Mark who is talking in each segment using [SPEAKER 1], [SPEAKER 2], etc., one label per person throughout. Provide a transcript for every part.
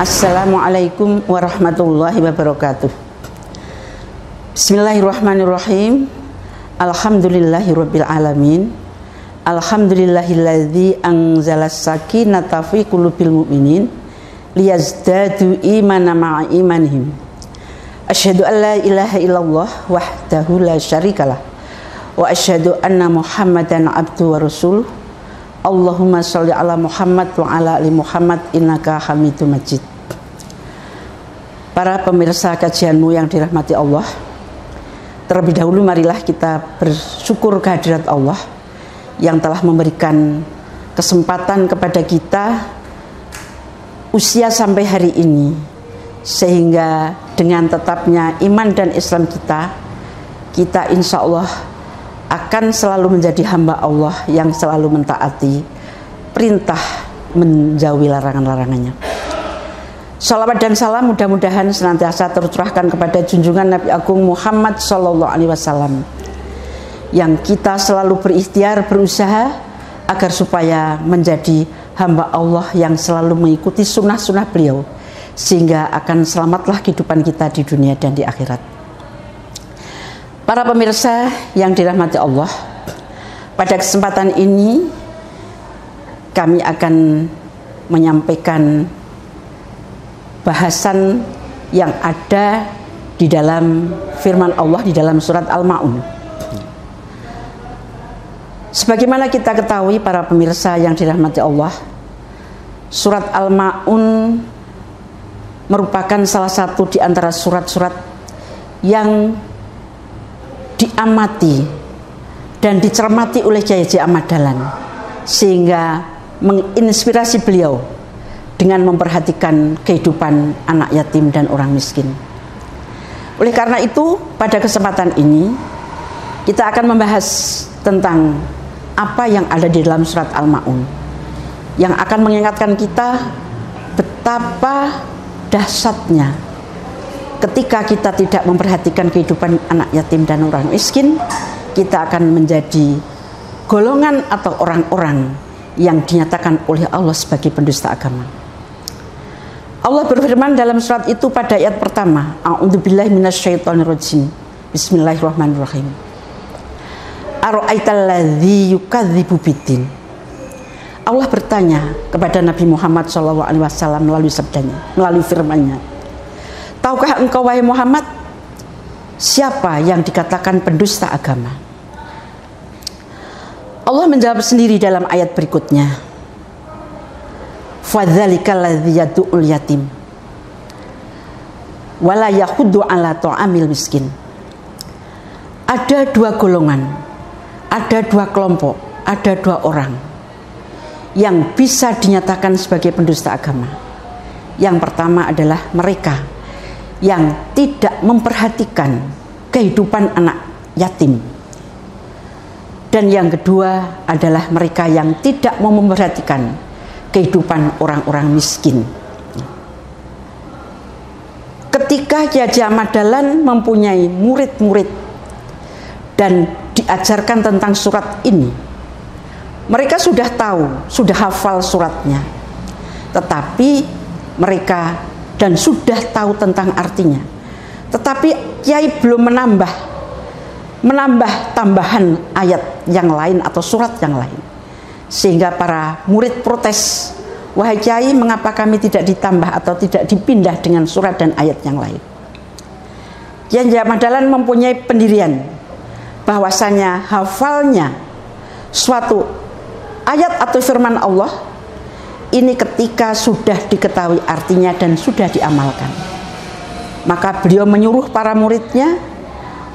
[SPEAKER 1] Assalamualaikum warahmatullahi wabarakatuh. Bismillahirrahmanirrahim. Alhamdulillahirabbil alamin. Alhamdulillahilladzi anzalas sakinata fi qulubil mu'minin liyazdadu imanan ma'a imanihim. Asyhadu an la ilaha illallah wahdahu la syarikalah wa asyhadu anna Muhammadan abduhu wa rasuluh. Allahumma sholli ala Muhammad wa ala ali Muhammad innaka Hamidum Majid. Para pemirsa kajianmu yang dirahmati Allah, terlebih dahulu marilah kita bersyukur kehadirat Allah yang telah memberikan kesempatan kepada kita usia sampai hari ini, sehingga dengan tetapnya iman dan Islam kita insya Allah akan selalu menjadi hamba Allah yang selalu mentaati perintah, menjauhi larangan-larangannya. Salawat dan salam mudah-mudahan senantiasa tercurahkan kepada junjungan Nabi Agung Muhammad SAW, yang kita selalu berikhtiar, berusaha agar supaya menjadi hamba Allah yang selalu mengikuti sunnah-sunnah beliau, sehingga akan selamatlah kehidupan kita di dunia dan di akhirat. Para pemirsa yang dirahmati Allah, pada kesempatan ini kami akan menyampaikan bahasan yang ada di dalam firman Allah di dalam surat Al-Ma'un. Sebagaimana kita ketahui para pemirsa yang dirahmati Allah, surat Al-Ma'un merupakan salah satu di antara surat-surat yang diamati dan dicermati oleh Kiai Haji Ahmad Dahlan, sehingga menginspirasi beliau dengan memperhatikan kehidupan anak yatim dan orang miskin. Oleh karena itu, pada kesempatan ini kita akan membahas tentang apa yang ada di dalam surat Al-Ma'un, yang akan mengingatkan kita betapa dahsyatnya ketika kita tidak memperhatikan kehidupan anak yatim dan orang miskin, kita akan menjadi golongan atau orang-orang yang dinyatakan oleh Allah sebagai pendusta agama. Allah berfirman dalam surat itu pada ayat pertama, A'udzubillahi minasyaitonirrajim. Bismillahirrahmanirrahim. Ara'aital ladzi yukadzibu biddin. Allah bertanya kepada Nabi Muhammad SAW melalui sabdanya, melalui firman-Nya. Tahukah engkau wahai Muhammad, siapa yang dikatakan pendusta agama? Allah menjawab sendiri dalam ayat berikutnya. Fadzalikal ladzi yad'ul yatim wala yahuddu ala ta'amil miskin. Ada dua golongan, ada dua kelompok, ada dua orang yang bisa dinyatakan sebagai pendusta agama. Yang pertama adalah mereka yang tidak memperhatikan kehidupan anak yatim, dan yang kedua adalah mereka yang tidak mau memperhatikan kehidupan orang-orang miskin. Ketika Kiai Haji Ahmad Dahlan mempunyai murid-murid dan diajarkan tentang surat ini, mereka sudah tahu, sudah hafal suratnya, tetapi mereka dan sudah tahu tentang artinya, tetapi Kiai belum menambah tambahan ayat yang lain atau surat yang lain, sehingga para murid protes, wahai Kiai, mengapa kami tidak ditambah atau tidak dipindah dengan surat dan ayat yang lain? Kiai Haji Ahmad Dahlan mempunyai pendirian bahwasanya hafalnya suatu ayat atau firman Allah ini ketika sudah diketahui artinya dan sudah diamalkan, maka beliau menyuruh para muridnya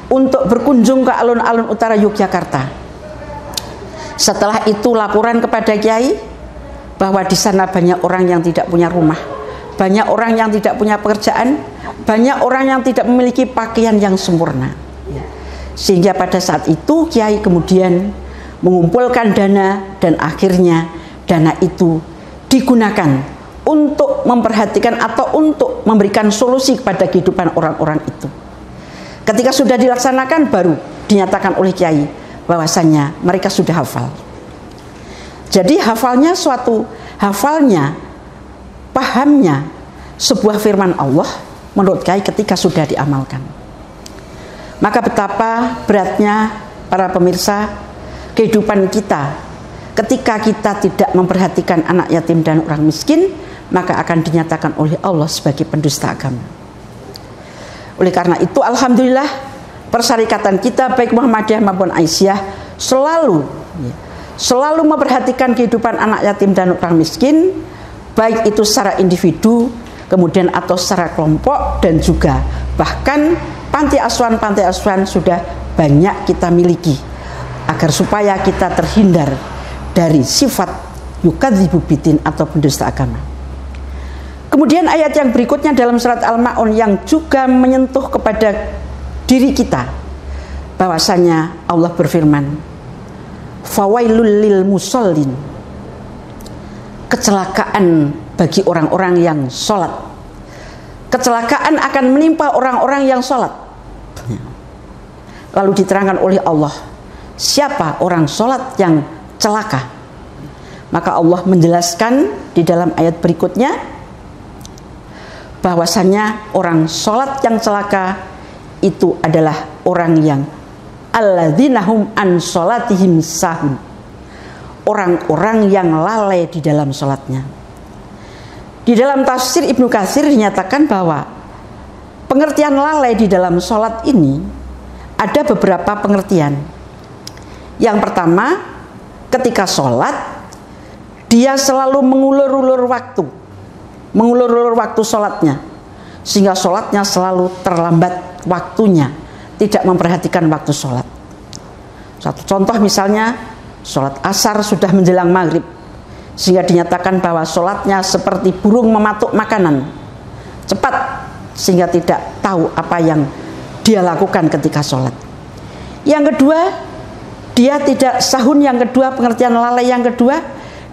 [SPEAKER 1] untuk berkunjung ke alun-alun utara Yogyakarta. Setelah itu laporan kepada Kiai bahwa di sana banyak orang yang tidak punya rumah, banyak orang yang tidak punya pekerjaan, banyak orang yang tidak memiliki pakaian yang sempurna. Sehingga pada saat itu Kiai kemudian mengumpulkan dana, dan akhirnya dana itu digunakan untuk memperhatikan atau untuk memberikan solusi kepada kehidupan orang-orang itu. Ketika sudah dilaksanakan, baru dinyatakan oleh Kiai bahwasanya mereka sudah hafal. Jadi hafalnya, pahamnya sebuah firman Allah menurut Kiai ketika sudah diamalkan. Maka betapa beratnya para pemirsa kehidupan kita ketika kita tidak memperhatikan anak yatim dan orang miskin, maka akan dinyatakan oleh Allah sebagai pendusta agama. Oleh karena itu, alhamdulillah persyarikatan kita baik Muhammadiyah maupun Aisyah selalu memperhatikan kehidupan anak yatim dan orang miskin, baik itu secara individu, kemudian atau secara kelompok, dan juga bahkan panti asuhan sudah banyak kita miliki agar supaya kita terhindar dari sifat yukadzibu bidin atau pendusta agama. Kemudian ayat yang berikutnya dalam surat Al-Ma'un yang juga menyentuh kepada diri kita, bahwasanya Allah berfirman, fawailul lil musallin, kecelakaan bagi orang-orang yang sholat. Kecelakaan akan menimpa orang-orang yang sholat. Lalu diterangkan oleh Allah, siapa orang sholat yang celaka? Maka Allah menjelaskan di dalam ayat berikutnya bahwasanya orang sholat yang celaka itu adalah orang yang alladzina hum an sholatihim sahun, orang-orang yang lalai di dalam sholatnya. Di dalam tafsir Ibnu Katsir dinyatakan bahwa pengertian lalai di dalam sholat ini ada beberapa pengertian. Yang pertama, ketika sholat dia selalu mengulur-ulur waktu sholatnya, sehingga sholatnya selalu terlambat waktunya, tidak memperhatikan waktu sholat. Satu contoh misalnya, sholat asar sudah menjelang maghrib, sehingga dinyatakan bahwa sholatnya seperti burung mematuk makanan, cepat, sehingga tidak tahu apa yang dia lakukan ketika sholat. Yang kedua, dia tidak sahun. Yang kedua, pengertian lalai yang kedua,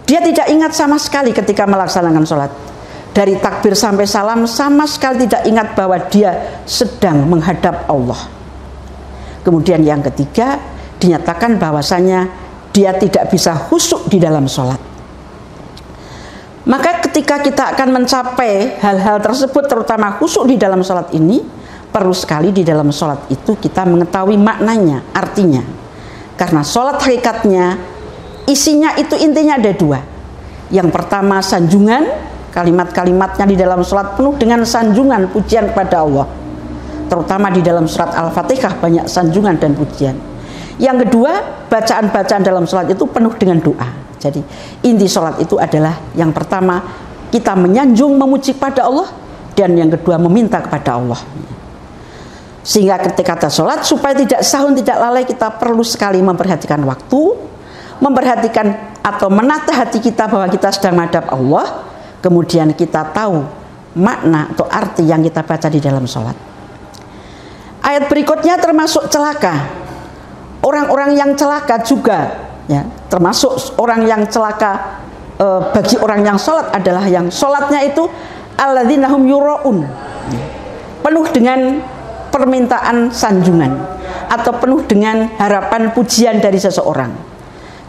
[SPEAKER 1] dia tidak ingat sama sekali ketika melaksanakan sholat. Dari takbir sampai salam sama sekali tidak ingat bahwa dia sedang menghadap Allah. Kemudian yang ketiga, dinyatakan bahwasanya dia tidak bisa khusyuk di dalam sholat. Maka ketika kita akan mencapai hal-hal tersebut, terutama khusyuk di dalam sholat ini, perlu sekali di dalam sholat itu kita mengetahui maknanya, artinya. Karena sholat hakikatnya, isinya itu intinya ada dua. Yang pertama sanjungan, kalimat-kalimatnya di dalam sholat penuh dengan sanjungan, pujian kepada Allah. Terutama di dalam surat Al-Fatihah banyak sanjungan dan pujian. Yang kedua, bacaan-bacaan dalam sholat itu penuh dengan doa. Jadi inti sholat itu adalah yang pertama kita menyanjung, memuji kepada Allah, dan yang kedua meminta kepada Allah. Sehingga ketika kita sholat, supaya tidak sahun, tidak lalai, kita perlu sekali memperhatikan waktu, memperhatikan atau menata hati kita bahwa kita sedang menghadap Allah. Kemudian kita tahu makna atau arti yang kita baca di dalam sholat. Ayat berikutnya termasuk celaka. Orang-orang yang celaka juga, ya, termasuk orang yang celaka bagi orang yang sholat adalah yang sholatnya itu alladzina hum yuraun, penuh dengan permintaan sanjungan atau penuh dengan harapan pujian dari seseorang.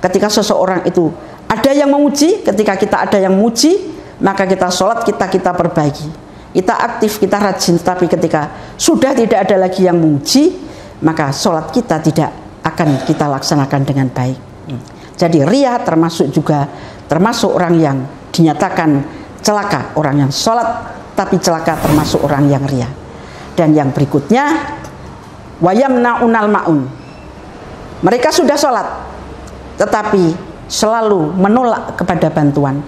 [SPEAKER 1] Ketika seseorang itu ada yang memuji, ketika kita ada yang memuji, maka kita sholat kita perbaiki, kita aktif, kita rajin. Tapi ketika sudah tidak ada lagi yang memuji, maka sholat kita tidak akan kita laksanakan dengan baik. Jadi riya termasuk orang yang dinyatakan celaka, orang yang sholat tapi celaka, termasuk orang yang riya. Dan yang berikutnya, wayamnaunal ma'un, mereka sudah sholat tetapi selalu menolak kepada bantuan.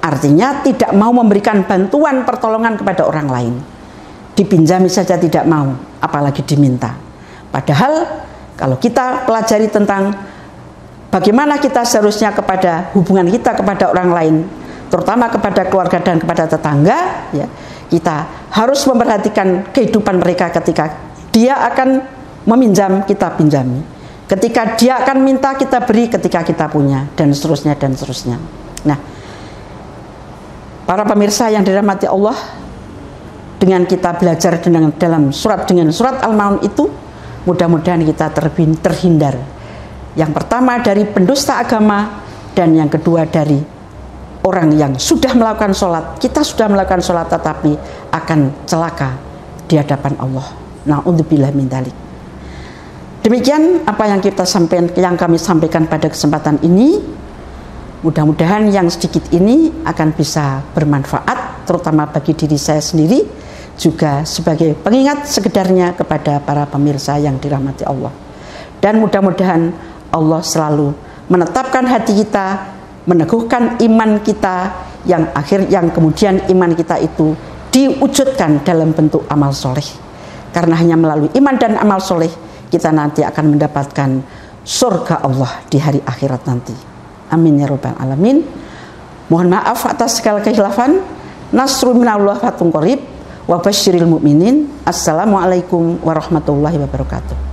[SPEAKER 1] Artinya tidak mau memberikan bantuan pertolongan kepada orang lain. Dipinjami saja tidak mau, apalagi diminta. Padahal kalau kita pelajari tentang bagaimana kita seharusnya kepada hubungan kita kepada orang lain, terutama kepada keluarga dan kepada tetangga, ya, kita harus memperhatikan kehidupan mereka. Ketika dia akan meminjam, kita pinjami. Ketika dia akan minta, kita beri ketika kita punya, dan seterusnya dan seterusnya. Nah, para pemirsa yang dirahmati Allah, dengan kita belajar dalam surat Al-Ma'un itu, mudah-mudahan kita terhindar. Yang pertama dari pendusta agama, dan yang kedua dari orang yang sudah melakukan sholat, kita sudah melakukan sholat tetapi akan celaka di hadapan Allah. Na'udzubillah min dzalik. Demikian apa yang kami sampaikan pada kesempatan ini. Mudah-mudahan yang sedikit ini akan bisa bermanfaat, terutama bagi diri saya sendiri, juga sebagai pengingat sekedarnya kepada para pemirsa yang dirahmati Allah. Dan mudah-mudahan Allah selalu menetapkan hati kita, meneguhkan iman kita, yang kemudian iman kita itu diwujudkan dalam bentuk amal soleh. Karena hanya melalui iman dan amal soleh kita nanti akan mendapatkan surga Allah di hari akhirat nanti. Amin ya rabbal alamin. Mohon maaf atas segala khilafan. Nasrul minallah fatun qarib wa basyiril mu'minin. Assalamualaikum warahmatullahi wabarakatuh.